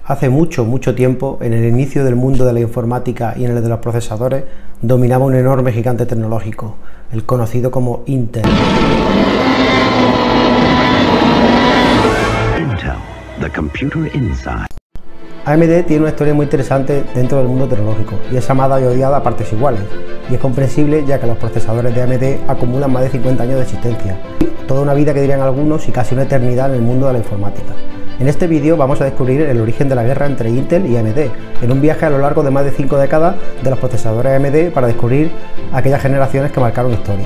Hace mucho tiempo, en el inicio del mundo de la informática y en el de los procesadores, dominaba un enorme gigante tecnológico, el conocido como Intel. Intel, the computer inside. AMD tiene una historia muy interesante dentro del mundo tecnológico y es amada y odiada a partes iguales, y es comprensible ya que los procesadores de AMD acumulan más de 50 años de existencia, toda una vida que dirían algunos y casi una eternidad en el mundo de la informática. En este vídeo vamos a descubrir el origen de la guerra entre Intel y AMD, en un viaje a lo largo de más de 5 décadas de los procesadores AMD para descubrir aquellas generaciones que marcaron historia.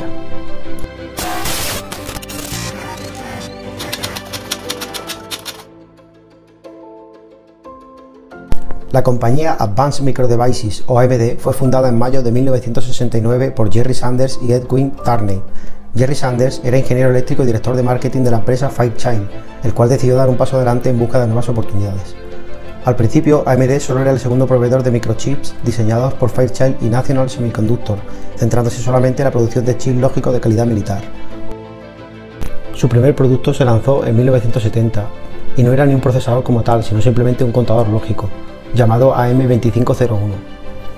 La compañía Advanced Micro Devices, o AMD, fue fundada en mayo de 1969 por Jerry Sanders y Edwin Tarney. Jerry Sanders era ingeniero eléctrico y director de marketing de la empresa Fairchild, el cual decidió dar un paso adelante en busca de nuevas oportunidades. Al principio, AMD solo era el segundo proveedor de microchips diseñados por Fairchild y National Semiconductor, centrándose solamente en la producción de chips lógicos de calidad militar. Su primer producto se lanzó en 1970 y no era ni un procesador como tal, sino simplemente un contador lógico, llamado AM2501.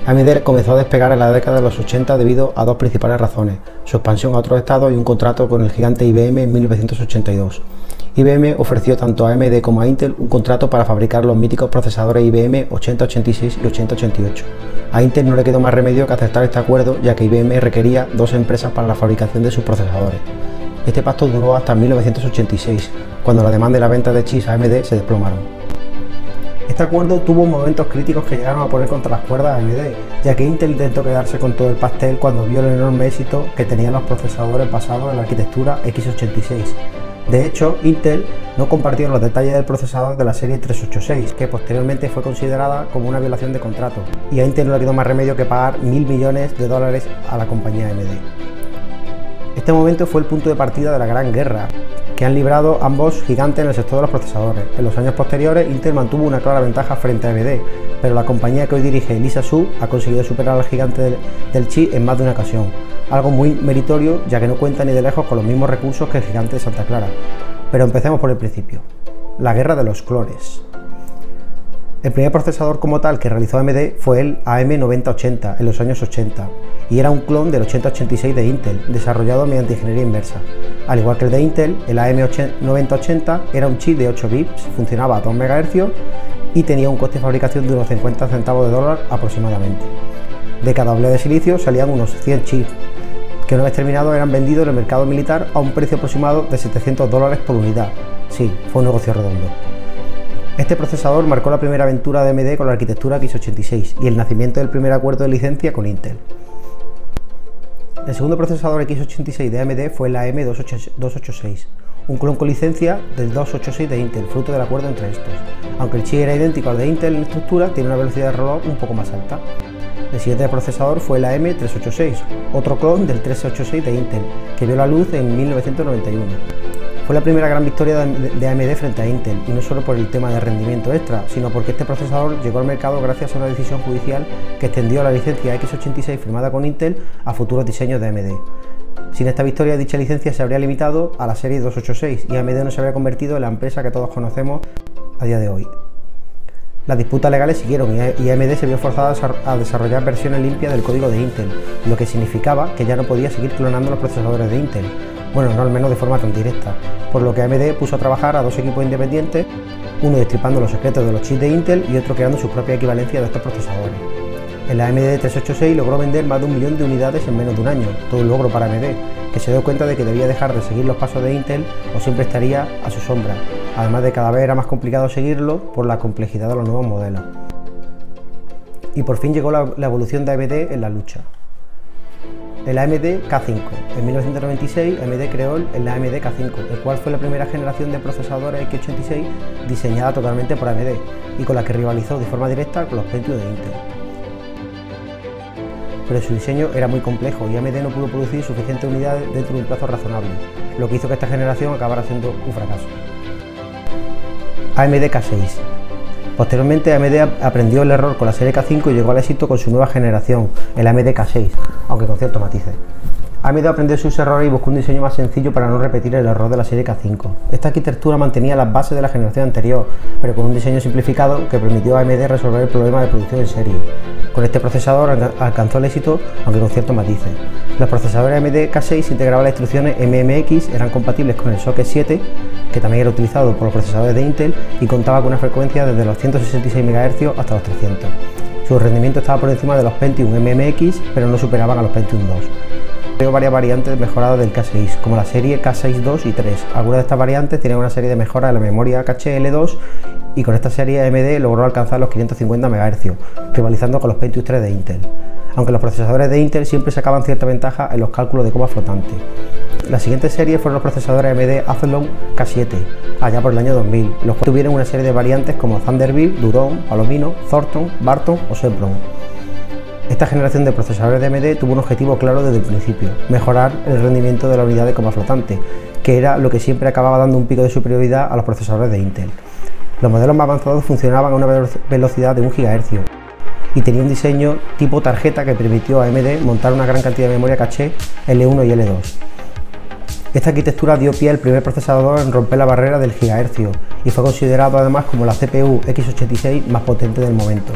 AMD comenzó a despegar en la década de los 80 debido a dos principales razones: su expansión a otros estados y un contrato con el gigante IBM en 1982. IBM ofreció tanto a AMD como a Intel un contrato para fabricar los míticos procesadores IBM 8086 y 8088. A Intel no le quedó más remedio que aceptar este acuerdo, ya que IBM requería dos empresas para la fabricación de sus procesadores. Este pacto duró hasta 1986, cuando la demanda y la venta de chips a AMD se desplomaron. Este acuerdo tuvo momentos críticos que llegaron a poner contra las cuerdas a AMD, ya que Intel intentó quedarse con todo el pastel cuando vio el enorme éxito que tenían los procesadores basados en la arquitectura x86. De hecho, Intel no compartió los detalles del procesador de la serie 386, que posteriormente fue considerada como una violación de contrato, y a Intel no le quedó más remedio que pagar $1.000 millones a la compañía AMD. Este momento fue el punto de partida de la Gran Guerra que han librado ambos gigantes en el sector de los procesadores. En los años posteriores, Intel mantuvo una clara ventaja frente a AMD, pero la compañía que hoy dirige Lisa Su ha conseguido superar al gigante del chip en más de una ocasión, algo muy meritorio ya que no cuenta ni de lejos con los mismos recursos que el gigante de Santa Clara. Pero empecemos por el principio, la guerra de los clones. El primer procesador como tal que realizó AMD fue el AM9080 en los años 80 y era un clon del 8086 de Intel, desarrollado mediante ingeniería inversa. Al igual que el de Intel, el AM9080 era un chip de 8 bits, funcionaba a 2 MHz y tenía un coste de fabricación de unos 50 centavos de dólar aproximadamente. De cada doble de silicio salían unos 100 chips, que una vez terminados eran vendidos en el mercado militar a un precio aproximado de $700 por unidad. Sí, fue un negocio redondo. Este procesador marcó la primera aventura de AMD con la arquitectura x86 y el nacimiento del primer acuerdo de licencia con Intel. El segundo procesador x86 de AMD fue el AM286, un clon con licencia del 286 de Intel, fruto del acuerdo entre estos. Aunque el chip era idéntico al de Intel en estructura, tiene una velocidad de reloj un poco más alta. El siguiente procesador fue el AM386, otro clon del 386 de Intel, que vio la luz en 1991. Fue la primera gran victoria de AMD frente a Intel, y no solo por el tema de rendimiento extra, sino porque este procesador llegó al mercado gracias a una decisión judicial que extendió la licencia x86 firmada con Intel a futuros diseños de AMD. Sin esta victoria, dicha licencia se habría limitado a la serie 286 y AMD no se habría convertido en la empresa que todos conocemos a día de hoy. Las disputas legales siguieron y AMD se vio forzada a desarrollar versiones limpias del código de Intel, lo que significaba que ya no podía seguir clonando los procesadores de Intel. Bueno, no al menos de forma tan directa, por lo que AMD puso a trabajar a dos equipos independientes, uno destripando los secretos de los chips de Intel y otro creando su propia equivalencia de estos procesadores. El AMD 386 logró vender más de 1 millón de unidades en menos de un año, todo un logro para AMD, que se dio cuenta de que debía dejar de seguir los pasos de Intel o siempre estaría a su sombra, además de que cada vez era más complicado seguirlo por la complejidad de los nuevos modelos. Y por fin llegó la evolución de AMD en la lucha. El AMD K5. En 1996 AMD creó el AMD K5, el cual fue la primera generación de procesadores x86 diseñada totalmente por AMD y con la que rivalizó de forma directa con los Pentium de Intel. Pero su diseño era muy complejo y AMD no pudo producir suficientes unidades dentro de un plazo razonable, lo que hizo que esta generación acabara siendo un fracaso. AMD K6. Posteriormente AMD aprendió el error con la serie K5 y llegó al éxito con su nueva generación, el AMD K6, aunque con ciertos matices. AMD aprendió sus errores y buscó un diseño más sencillo para no repetir el error de la serie K5. Esta arquitectura mantenía las bases de la generación anterior, pero con un diseño simplificado que permitió a AMD resolver el problema de producción en serie. Con este procesador alcanzó el éxito, aunque con ciertos matices. Los procesadores AMD K6 integraban las instrucciones MMX, eran compatibles con el Socket 7, que también era utilizado por los procesadores de Intel, y contaba con una frecuencia desde los 166 MHz hasta los 300. Su rendimiento estaba por encima de los Pentium MMX, pero no superaban a los Pentium 2. Hay varias variantes mejoradas del K6, como la serie K6 2 y 3. Algunas de estas variantes tienen una serie de mejoras en la memoria caché L2, y con esta serie AMD logró alcanzar los 550 MHz, rivalizando con los Pentium 3 de Intel. Aunque los procesadores de Intel siempre sacaban cierta ventaja en los cálculos de coma flotante. La siguiente serie fueron los procesadores AMD Athlon K7, allá por el año 2000, los cuales tuvieron una serie de variantes como Thunderbolt, Duron, Palomino, Thornton, Barton o Sempron. Esta generación de procesadores de AMD tuvo un objetivo claro desde el principio: mejorar el rendimiento de la unidad de coma flotante, que era lo que siempre acababa dando un pico de superioridad a los procesadores de Intel. Los modelos más avanzados funcionaban a una velocidad de 1 GHz y tenía un diseño tipo tarjeta que permitió a AMD montar una gran cantidad de memoria caché L1 y L2. Esta arquitectura dio pie al primer procesador en romper la barrera del gigahercio y fue considerado además como la CPU x86 más potente del momento.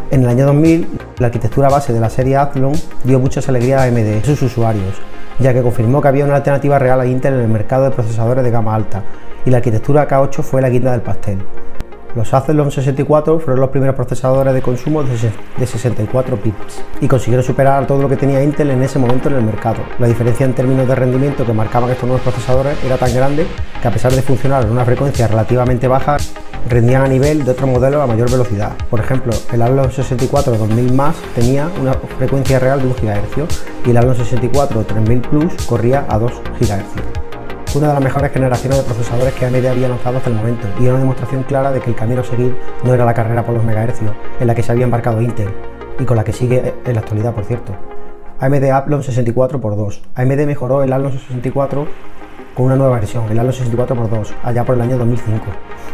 En el año 2000, la arquitectura base de la serie Athlon dio muchas alegrías a AMD y sus usuarios, ya que confirmó que había una alternativa real a Intel en el mercado de procesadores de gama alta, y la arquitectura K8 fue la guinda del pastel. Los Athlon 64 fueron los primeros procesadores de consumo de 64 bits y consiguieron superar todo lo que tenía Intel en ese momento en el mercado. La diferencia en términos de rendimiento que marcaban estos nuevos procesadores era tan grande que, a pesar de funcionar en una frecuencia relativamente baja, rendían a nivel de otros modelos a mayor velocidad. Por ejemplo, el Athlon 64 2000 tenía una frecuencia real de 1 GHz y el Athlon 64 3000 Plus corría a 2 GHz. Una de las mejores generaciones de procesadores que AMD había lanzado hasta el momento, y era una demostración clara de que el camino a seguir no era la carrera por los megahercios en la que se había embarcado Intel, y con la que sigue en la actualidad, por cierto. AMD Athlon 64x2. AMD mejoró el Athlon 64 con una nueva versión, el Athlon 64x2, allá por el año 2005,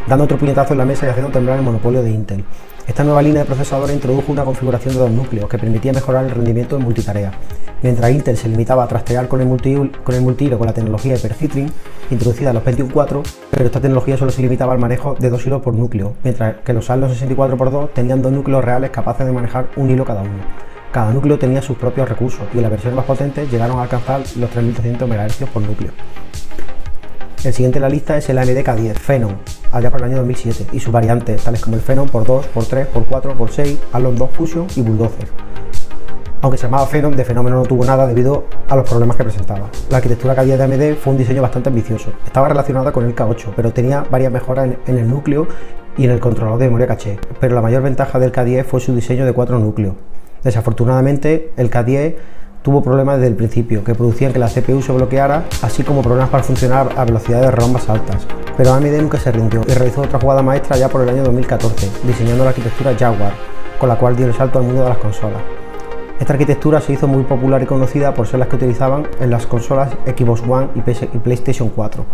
dando otro puñetazo en la mesa y haciendo temblar el monopolio de Intel. Esta nueva línea de procesadores introdujo una configuración de 2 núcleos que permitía mejorar el rendimiento en multitarea. Mientras Intel se limitaba a trastear con el multihilo con la tecnología Hyper-Threading introducida en los Pentium 4, pero esta tecnología solo se limitaba al manejo de 2 hilos por núcleo, mientras que los Athlon 64x2 tenían 2 núcleos reales capaces de manejar un hilo cada uno. Cada núcleo tenía sus propios recursos y en la versión más potente llegaron a alcanzar los 3200 MHz por núcleo. El siguiente en la lista es el AMD K10 Phenom, allá por el año 2007, y sus variantes, tales como el Phenom x2, x3, x4, x6, Athlon 2 Fusion y Bulldozer. Aunque se llamaba Phenom, de fenómeno no tuvo nada debido a los problemas que presentaba. La arquitectura K10 de AMD fue un diseño bastante ambicioso. Estaba relacionada con el K8, pero tenía varias mejoras en el núcleo y en el controlador de memoria caché. Pero la mayor ventaja del K10 fue su diseño de 4 núcleos. Desafortunadamente, el K10 tuvo problemas desde el principio, que producían que la CPU se bloqueara, así como problemas para funcionar a velocidades de ROM más altas. Pero AMD nunca se rindió y realizó otra jugada maestra ya por el año 2014, diseñando la arquitectura Jaguar, con la cual dio el salto al mundo de las consolas. Esta arquitectura se hizo muy popular y conocida por ser las que utilizaban en las consolas Xbox One y PlayStation 4,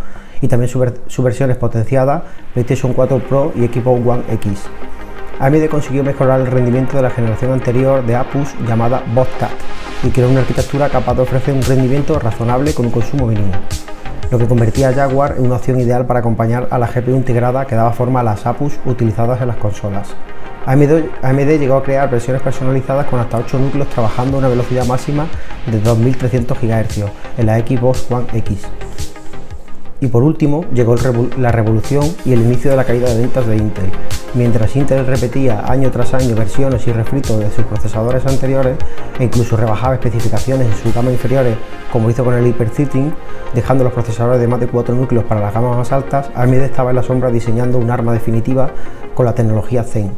y también su versiones potenciadas PlayStation 4 Pro y Xbox One X. AMD consiguió mejorar el rendimiento de la generación anterior de APUs llamada Bobcat y creó una arquitectura capaz de ofrecer un rendimiento razonable con un consumo mínimo, lo que convertía a Jaguar en una opción ideal para acompañar a la GPU integrada que daba forma a las APUs utilizadas en las consolas. AMD llegó a crear versiones personalizadas con hasta 8 núcleos trabajando a una velocidad máxima de 2300 GHz en la Xbox One X. Y por último llegó la revolución y el inicio de la caída de ventas de Intel. Mientras Intel repetía año tras año versiones y refritos de sus procesadores anteriores e incluso rebajaba especificaciones en sus gamas inferiores, como hizo con el Hyper-Threading, dejando los procesadores de más de 4 núcleos para las gamas más altas, AMD estaba en la sombra diseñando un arma definitiva con la tecnología Zen.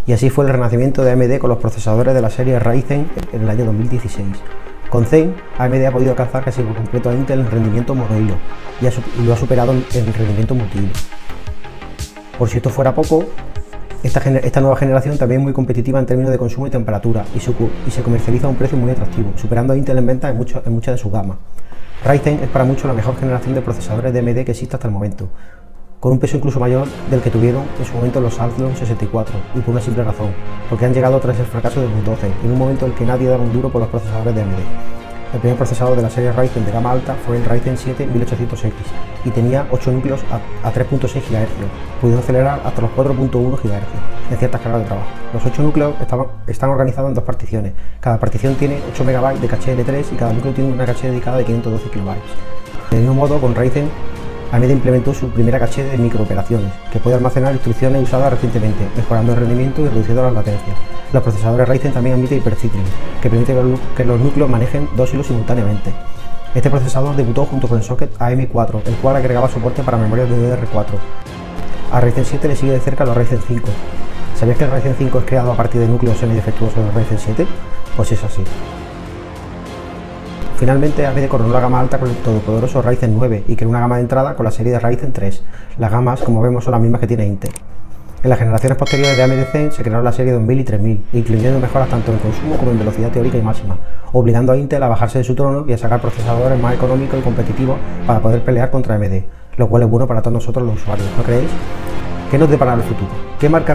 Y así fue el renacimiento de AMD con los procesadores de la serie Ryzen en el año 2016. Con Zen, AMD ha podido alcanzar casi por completo a Intel en rendimiento monohilo y lo ha superado en rendimiento multihilo. Por si esto fuera poco, esta nueva generación también es muy competitiva en términos de consumo y temperatura y se comercializa a un precio muy atractivo, superando a Intel en ventas en muchas de sus gamas. Ryzen es para muchos la mejor generación de procesadores de AMD que existe hasta el momento, con un peso incluso mayor del que tuvieron en su momento los Athlon 64, y por una simple razón, porque han llegado tras el fracaso del Bulldozer, en un momento en el que nadie daba un duro por los procesadores de AMD. El primer procesador de la serie Ryzen de gama alta fue el Ryzen 7 1800X y tenía 8 núcleos a 3.6 GHz, pudiendo acelerar hasta los 4.1 GHz en ciertas cargas de trabajo. Los 8 núcleos están organizados en dos particiones. Cada partición tiene 8 MB de caché L3 y cada núcleo tiene una caché dedicada de 512 KB. Del mismo modo, con Ryzen, AMD implementó su primera caché de microoperaciones, que puede almacenar instrucciones usadas recientemente, mejorando el rendimiento y reduciendo las latencias. Los procesadores Ryzen también admiten hipercycling, que permite que los núcleos manejen dos hilos simultáneamente. Este procesador debutó junto con el socket AM4, el cual agregaba soporte para memorias DDR4. A Ryzen 7 le sigue de cerca los Ryzen 5. ¿Sabías que el Ryzen 5 es creado a partir de núcleos semidefectuosos del Ryzen 7? Pues es así. Finalmente, AMD coronó la gama alta con el todopoderoso Ryzen 9 y creó una gama de entrada con la serie de Ryzen 3. Las gamas, como vemos, son las mismas que tiene Intel. En las generaciones posteriores de AMD Zen se crearon la serie 2000 y 3000, incluyendo mejoras tanto en consumo como en velocidad teórica y máxima, obligando a Intel a bajarse de su trono y a sacar procesadores más económicos y competitivos para poder pelear contra AMD, lo cual es bueno para todos nosotros los usuarios, ¿no creéis? ¿Qué nos depara el futuro? ¿Qué marca